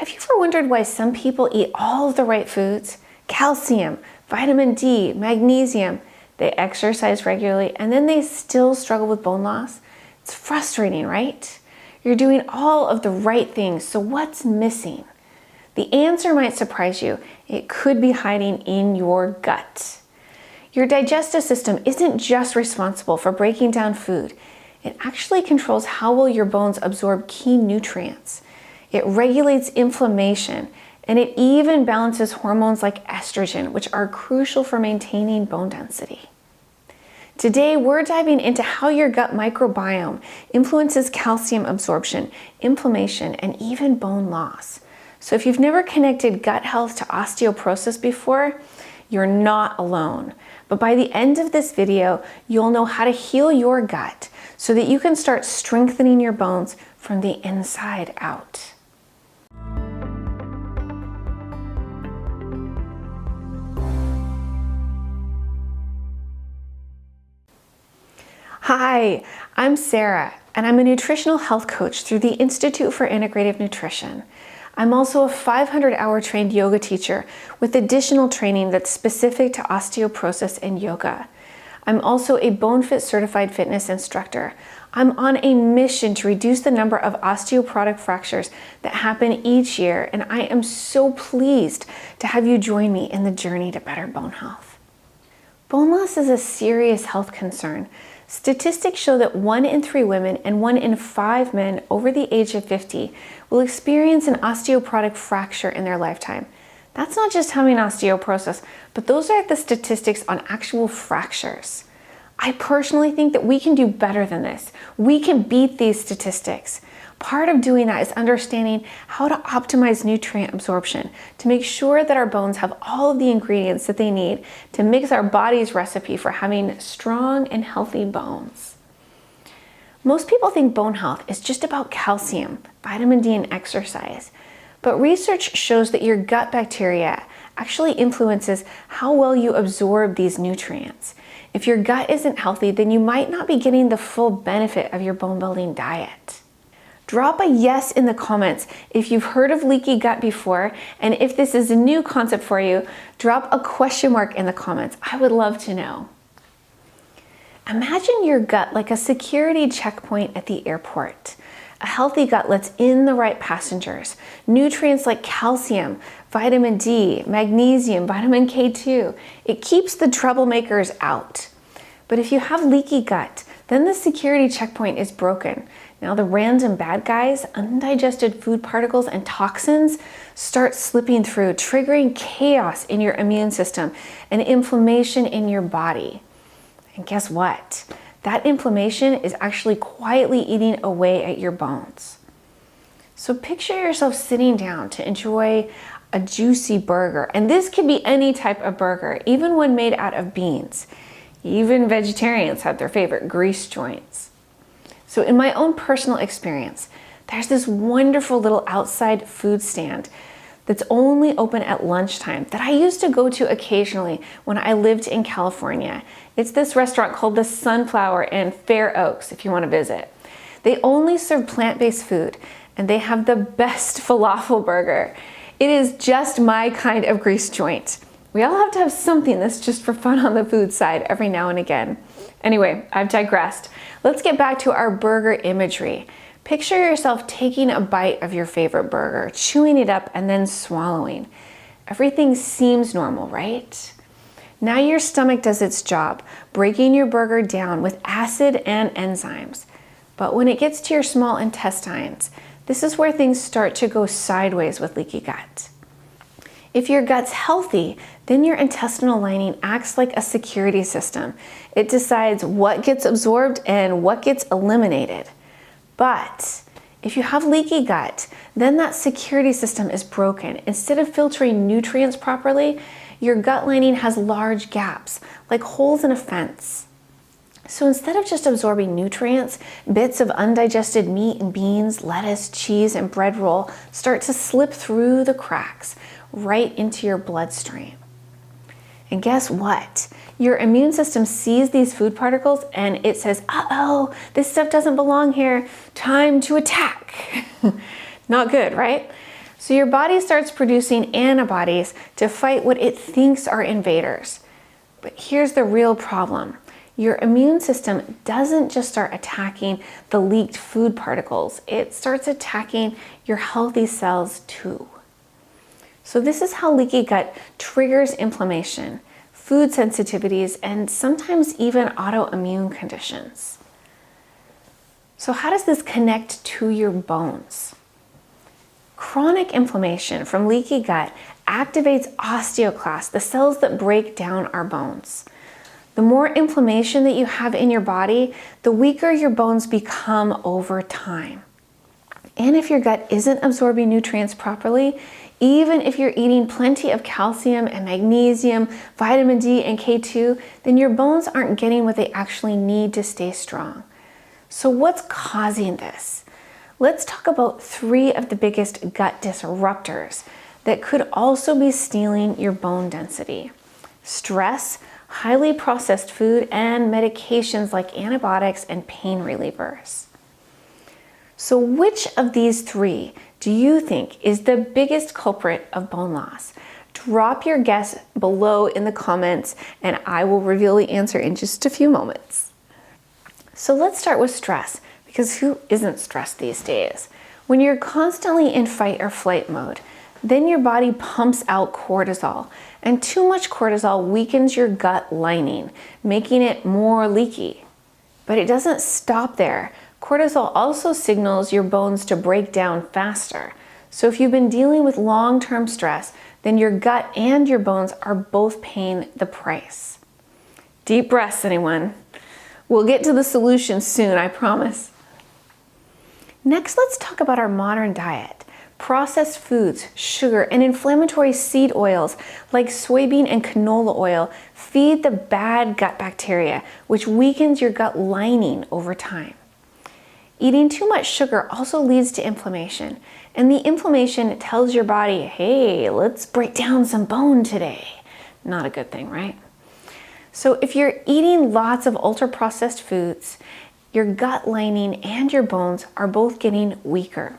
Have you ever wondered why some people eat all of the right foods? Calcium, vitamin D, magnesium. They exercise regularly and then they still struggle with bone loss? It's frustrating, right? You're doing all of the right things, so what's missing? The answer might surprise you. It could be hiding in your gut. Your digestive system isn't just responsible for breaking down food. It actually controls how well your bones absorb key nutrients. It regulates inflammation, and it even balances hormones like estrogen, which are crucial for maintaining bone density. Today, we're diving into how your gut microbiome influences calcium absorption, inflammation, and even bone loss. So if you've never connected gut health to osteoporosis before, you're not alone. But by the end of this video, you'll know how to heal your gut so that you can start strengthening your bones from the inside out. Hi, I'm Sarah, and I'm a nutritional health coach through the Institute for Integrative Nutrition. I'm also a 500-hour trained yoga teacher with additional training that's specific to osteoporosis and yoga. I'm also a BoneFit certified fitness instructor. I'm on a mission to reduce the number of osteoporotic fractures that happen each year, and I am so pleased to have you join me in the journey to better bone health. Bone loss is a serious health concern. Statistics show that 1 in 3 women and 1 in 5 men over the age of 50 will experience an osteoporotic fracture in their lifetime. That's not just having osteoporosis, but those are the statistics on actual fractures. I personally think that we can do better than this. We can beat these statistics. Part of doing that is understanding how to optimize nutrient absorption to make sure that our bones have all of the ingredients that they need to mix our body's recipe for having strong and healthy bones. Most people think bone health is just about calcium, vitamin D, and exercise. But research shows that your gut bacteria actually influences how well you absorb these nutrients. If your gut isn't healthy, then you might not be getting the full benefit of your bone building diet. Drop a yes in the comments if you've heard of leaky gut before, and if this is a new concept for you, drop a question mark in the comments. I would love to know. Imagine your gut like a security checkpoint at the airport. A healthy gut lets in the right passengers. Nutrients like calcium, vitamin D, magnesium, vitamin K2. It keeps the troublemakers out. But if you have leaky gut, then the security checkpoint is broken. Now the random bad guys, undigested food particles, and toxins start slipping through, triggering chaos in your immune system and inflammation in your body. And guess what? That inflammation is actually quietly eating away at your bones. So picture yourself sitting down to enjoy a juicy burger. And this can be any type of burger, even one made out of beans. Even vegetarians have their favorite grease joints. So in my own personal experience, there's this wonderful little outside food stand that's only open at lunchtime that I used to go to occasionally when I lived in California. It's this restaurant called the Sunflower in Fair Oaks, if you want to visit. They only serve plant-based food, and they have the best falafel burger. It is just my kind of grease joint. We all have to have something that's just for fun on the food side every now and again. Anyway, I've digressed. Let's get back to our burger imagery. Picture yourself taking a bite of your favorite burger, chewing it up, and then swallowing. Everything seems normal, right? Now your stomach does its job, breaking your burger down with acid and enzymes. But when it gets to your small intestines, this is where things start to go sideways with leaky gut. If your gut's healthy, then your intestinal lining acts like a security system. It decides what gets absorbed and what gets eliminated. But if you have leaky gut, then that security system is broken. Instead of filtering nutrients properly, your gut lining has large gaps, like holes in a fence. So instead of just absorbing nutrients, bits of undigested meat and beans, lettuce, cheese, and bread roll start to slip through the cracks right into your bloodstream. And guess what? Your immune system sees these food particles and it says, uh-oh, this stuff doesn't belong here. Time to attack. Not good, right? So your body starts producing antibodies to fight what it thinks are invaders. But here's the real problem. Your immune system doesn't just start attacking the leaked food particles, it starts attacking your healthy cells too. So this is how leaky gut triggers inflammation, food sensitivities, and sometimes even autoimmune conditions. So how does this connect to your bones? Chronic inflammation from leaky gut activates osteoclasts, the cells that break down our bones. The more inflammation that you have in your body, the weaker your bones become over time. And if your gut isn't absorbing nutrients properly, even if you're eating plenty of calcium and magnesium, vitamin D and K2, then your bones aren't getting what they actually need to stay strong. So what's causing this? Let's talk about 3 of the biggest gut disruptors that could also be stealing your bone density: stress, highly processed food, and medications like antibiotics and pain relievers. So which of these 3 do you think is the biggest culprit of bone loss? Drop your guess below in the comments and I will reveal the answer in just a few moments. So let's start with stress, because who isn't stressed these days? When you're constantly in fight or flight mode, then your body pumps out cortisol, and too much cortisol weakens your gut lining, making it more leaky. But it doesn't stop there. Cortisol also signals your bones to break down faster. So if you've been dealing with long-term stress, then your gut and your bones are both paying the price. Deep breaths, anyone? We'll get to the solution soon, I promise. Next, let's talk about our modern diet. Processed foods, sugar, and inflammatory seed oils like soybean and canola oil feed the bad gut bacteria, which weakens your gut lining over time. Eating too much sugar also leads to inflammation, and the inflammation tells your body, hey, let's break down some bone today. Not a good thing, right? So if you're eating lots of ultra-processed foods, your gut lining and your bones are both getting weaker.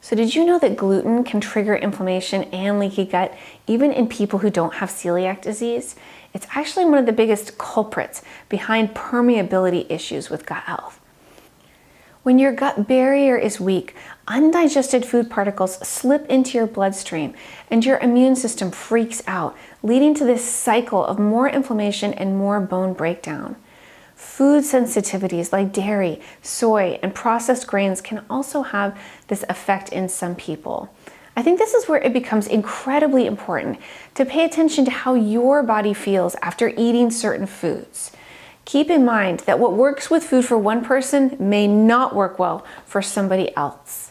So did you know that gluten can trigger inflammation and leaky gut even in people who don't have celiac disease? It's actually one of the biggest culprits behind permeability issues with gut health. When your gut barrier is weak, undigested food particles slip into your bloodstream and your immune system freaks out, leading to this cycle of more inflammation and more bone breakdown. Food sensitivities like dairy, soy, and processed grains can also have this effect in some people. I think this is where it becomes incredibly important to pay attention to how your body feels after eating certain foods. Keep in mind that what works with food for one person may not work well for somebody else.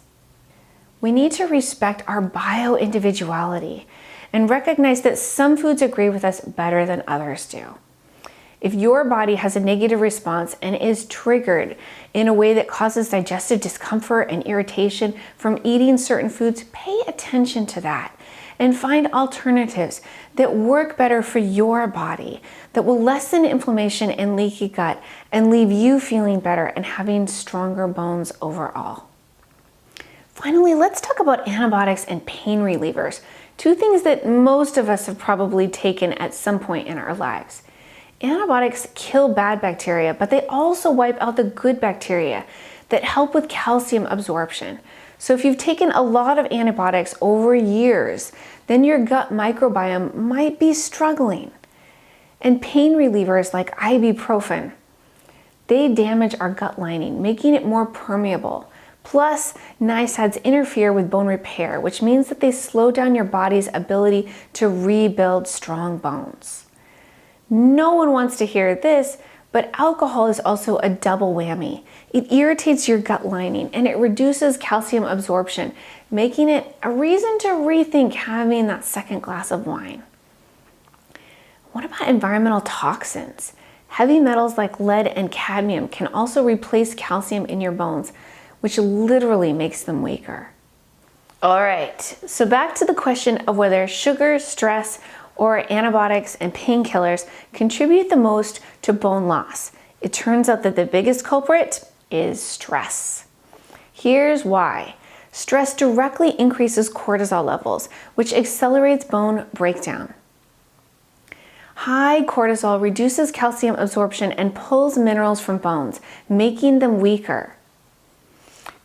We need to respect our bio-individuality and recognize that some foods agree with us better than others do. If your body has a negative response and is triggered in a way that causes digestive discomfort and irritation from eating certain foods, pay attention to that and find alternatives that work better for your body, that will lessen inflammation and leaky gut and leave you feeling better and having stronger bones overall. Finally, let's talk about antibiotics and pain relievers, 2 things that most of us have probably taken at some point in our lives. Antibiotics kill bad bacteria, but they also wipe out the good bacteria that help with calcium absorption. So if you've taken a lot of antibiotics over years, then your gut microbiome might be struggling. And pain relievers like ibuprofen, they damage our gut lining, making it more permeable. Plus, NSAIDs interfere with bone repair, which means that they slow down your body's ability to rebuild strong bones. No one wants to hear this, but alcohol is also a double whammy. It irritates your gut lining and it reduces calcium absorption, making it a reason to rethink having that second glass of wine. What about environmental toxins? Heavy metals like lead and cadmium can also replace calcium in your bones, which literally makes them weaker. All right, so back to the question of whether sugar, stress, or antibiotics and painkillers contribute the most to bone loss. It turns out that the biggest culprit is stress. Here's why. Stress directly increases cortisol levels, which accelerates bone breakdown. High cortisol reduces calcium absorption and pulls minerals from bones, making them weaker.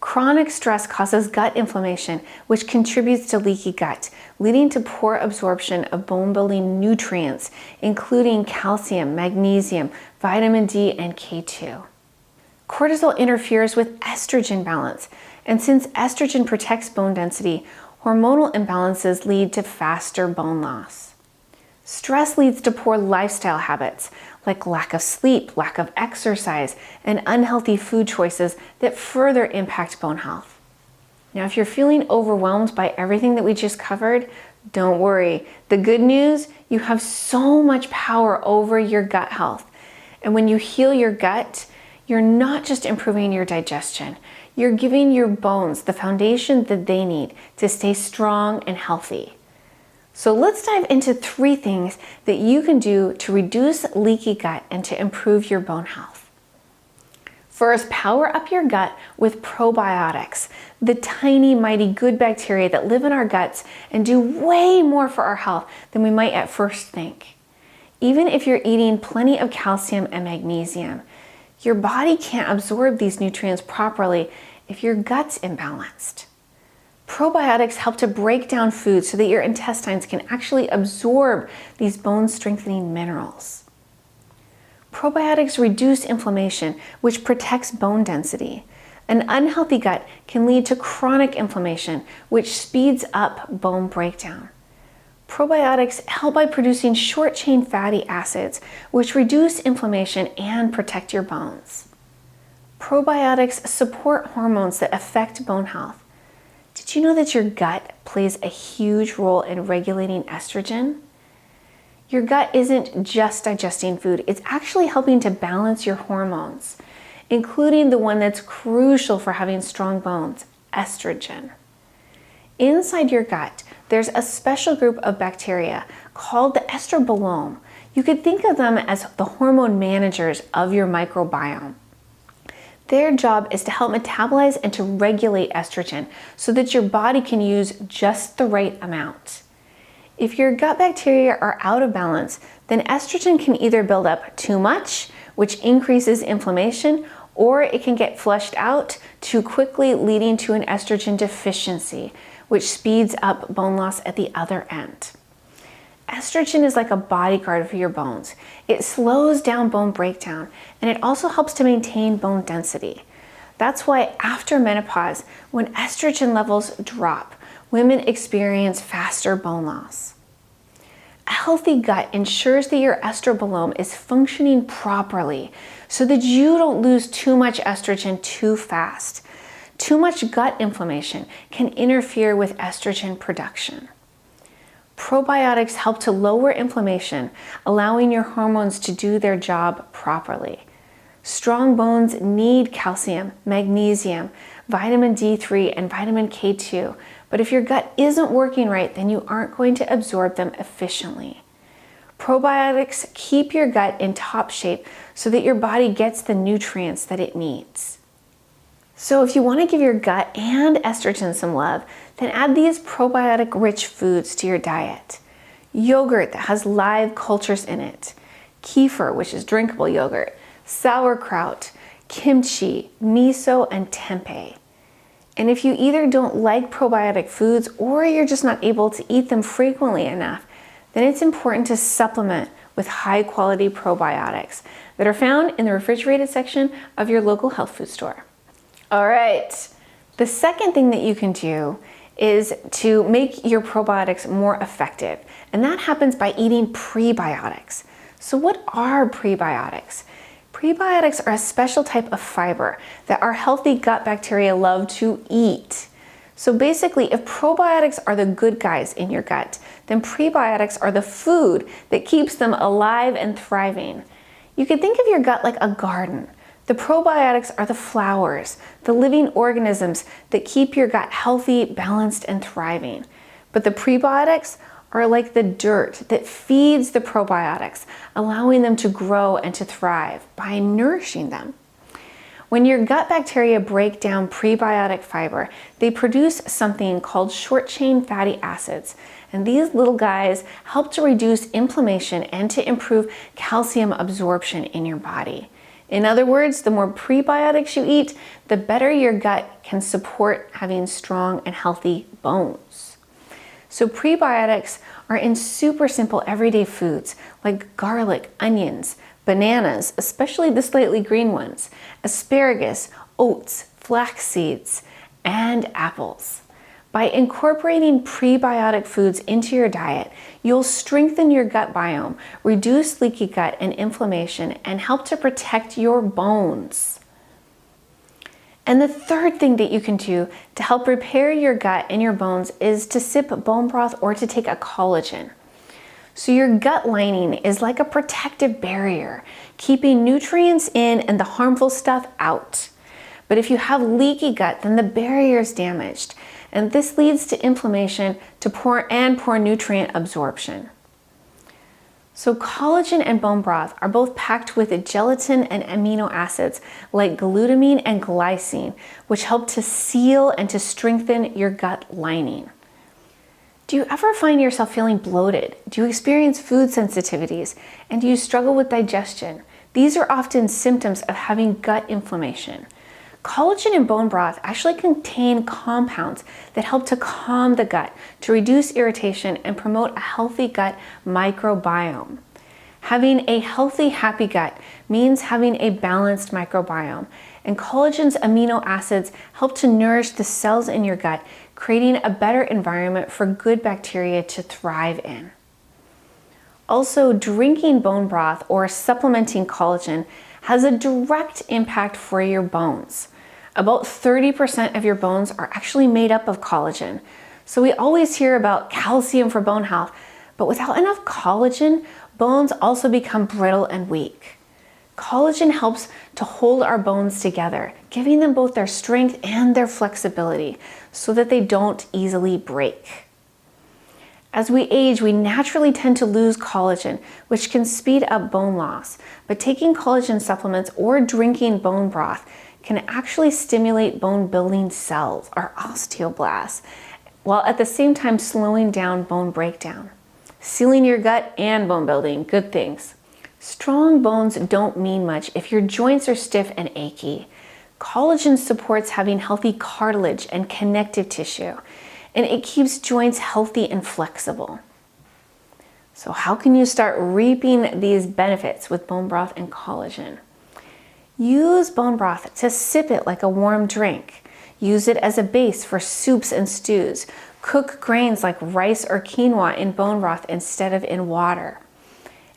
Chronic stress causes gut inflammation, which contributes to leaky gut, leading to poor absorption of bone-building nutrients, including calcium, magnesium, vitamin D, and K2. Cortisol interferes with estrogen balance, and since estrogen protects bone density, hormonal imbalances lead to faster bone loss. Stress leads to poor lifestyle habits, like lack of sleep, lack of exercise, and unhealthy food choices that further impact bone health. Now, if you're feeling overwhelmed by everything that we just covered, don't worry. The good news, you have so much power over your gut health. And when you heal your gut, you're not just improving your digestion, you're giving your bones the foundation that they need to stay strong and healthy. So let's dive into 3 things that you can do to reduce leaky gut and to improve your bone health. First, power up your gut with probiotics, the tiny, mighty good bacteria that live in our guts and do way more for our health than we might at first think. Even if you're eating plenty of calcium and magnesium, your body can't absorb these nutrients properly if your gut's imbalanced. Probiotics help to break down food so that your intestines can actually absorb these bone-strengthening minerals. Probiotics reduce inflammation, which protects bone density. An unhealthy gut can lead to chronic inflammation, which speeds up bone breakdown. Probiotics help by producing short-chain fatty acids, which reduce inflammation and protect your bones. Probiotics support hormones that affect bone health. Did you know that your gut plays a huge role in regulating estrogen? Your gut isn't just digesting food, it's actually helping to balance your hormones, including the one that's crucial for having strong bones, estrogen. Inside your gut, there's a special group of bacteria called the estrobolome. You could think of them as the hormone managers of your microbiome. Their job is to help metabolize and to regulate estrogen so that your body can use just the right amount. If your gut bacteria are out of balance, then estrogen can either build up too much, which increases inflammation, or it can get flushed out too quickly, leading to an estrogen deficiency, which speeds up bone loss at the other end. Estrogen is like a bodyguard for your bones. It slows down bone breakdown, and it also helps to maintain bone density. That's why after menopause, when estrogen levels drop, women experience faster bone loss. A healthy gut ensures that your estrobolome is functioning properly so that you don't lose too much estrogen too fast. Too much gut inflammation can interfere with estrogen production. Probiotics help to lower inflammation, allowing your hormones to do their job properly. Strong bones need calcium, magnesium, vitamin D3, and vitamin K2, but if your gut isn't working right, then you aren't going to absorb them efficiently. Probiotics keep your gut in top shape so that your body gets the nutrients that it needs. So if you want to give your gut and estrogen some love, then add these probiotic-rich foods to your diet. Yogurt that has live cultures in it, kefir, which is drinkable yogurt, sauerkraut, kimchi, miso, and tempeh. And if you either don't like probiotic foods or you're just not able to eat them frequently enough, then it's important to supplement with high-quality probiotics that are found in the refrigerated section of your local health food store. All right, the second thing that you can do is to make your probiotics more effective, and that happens by eating prebiotics. So what are prebiotics? Prebiotics are a special type of fiber that our healthy gut bacteria love to eat. So basically, if probiotics are the good guys in your gut, then prebiotics are the food that keeps them alive and thriving. You can think of your gut like a garden. The probiotics are the flowers, the living organisms that keep your gut healthy, balanced, and thriving. But the prebiotics are like the dirt that feeds the probiotics, allowing them to grow and to thrive by nourishing them. When your gut bacteria break down prebiotic fiber, they produce something called short-chain fatty acids. And these little guys help to reduce inflammation and to improve calcium absorption in your body. In other words, the more prebiotics you eat, the better your gut can support having strong and healthy bones. So prebiotics are in super simple everyday foods like garlic, onions, bananas, especially the slightly green ones, asparagus, oats, flax seeds, and apples. By incorporating prebiotic foods into your diet, you'll strengthen your gut biome, reduce leaky gut and inflammation, and help to protect your bones. And the third thing that you can do to help repair your gut and your bones is to sip bone broth or to take a collagen. So your gut lining is like a protective barrier, keeping nutrients in and the harmful stuff out. But if you have leaky gut, then the barrier is damaged, and this leads to inflammation to poor nutrient absorption. So collagen and bone broth are both packed with gelatin and amino acids like glutamine and glycine, which help to seal and to strengthen your gut lining. Do you ever find yourself feeling bloated? Do you experience food sensitivities? And do you struggle with digestion? These are often symptoms of having gut inflammation. Collagen and bone broth actually contain compounds that help to calm the gut, to reduce irritation, and promote a healthy gut microbiome. Having a healthy, happy gut means having a balanced microbiome, and collagen's amino acids help to nourish the cells in your gut, creating a better environment for good bacteria to thrive in. Also, drinking bone broth or supplementing collagen has a direct impact for your bones. About 30% of your bones are actually made up of collagen. So we always hear about calcium for bone health, but without enough collagen, bones also become brittle and weak. Collagen helps to hold our bones together, giving them both their strength and their flexibility so that they don't easily break. As we age, we naturally tend to lose collagen, which can speed up bone loss. But taking collagen supplements or drinking bone broth can actually stimulate bone building cells, or osteoblasts, while at the same time slowing down bone breakdown. Sealing your gut and bone building, good things. Strong bones don't mean much if your joints are stiff and achy. Collagen supports having healthy cartilage and connective tissue, and it keeps joints healthy and flexible. So how can you start reaping these benefits with bone broth and collagen? Use bone broth to sip it like a warm drink. Use it as a base for soups and stews. Cook grains like rice or quinoa in bone broth instead of in water.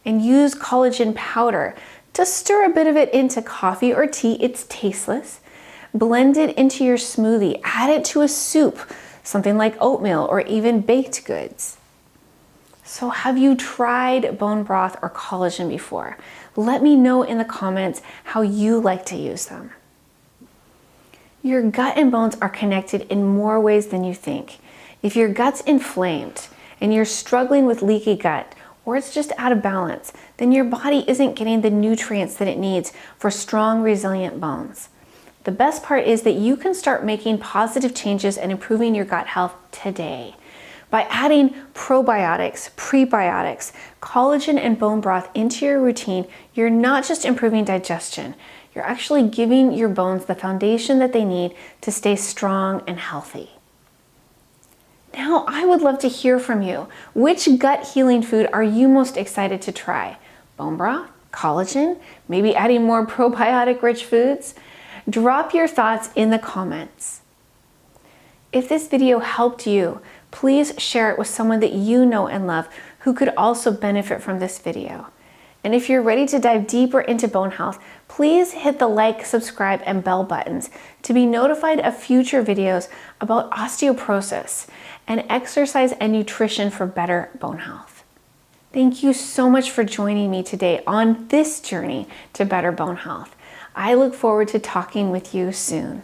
And use collagen powder to stir a bit of it into coffee or tea. It's tasteless. Blend it into your smoothie. Add it to a soup, something like oatmeal or even baked goods. So have you tried bone broth or collagen before? Let me know in the comments how you like to use them. Your gut and bones are connected in more ways than you think. If your gut's inflamed and you're struggling with leaky gut, or it's just out of balance, then your body isn't getting the nutrients that it needs for strong, resilient bones. The best part is that you can start making positive changes and improving your gut health today. By adding probiotics, prebiotics, collagen, and bone broth into your routine, you're not just improving digestion, you're actually giving your bones the foundation that they need to stay strong and healthy. Now, I would love to hear from you. Which gut healing food are you most excited to try? Bone broth? Collagen? Maybe adding more probiotic-rich foods? Drop your thoughts in the comments. If this video helped you, please share it with someone that you know and love who could also benefit from this video. And if you're ready to dive deeper into bone health, please hit the like, subscribe, and bell buttons to be notified of future videos about osteoporosis and exercise and nutrition for better bone health. Thank you so much for joining me today on this journey to better bone health. I look forward to talking with you soon.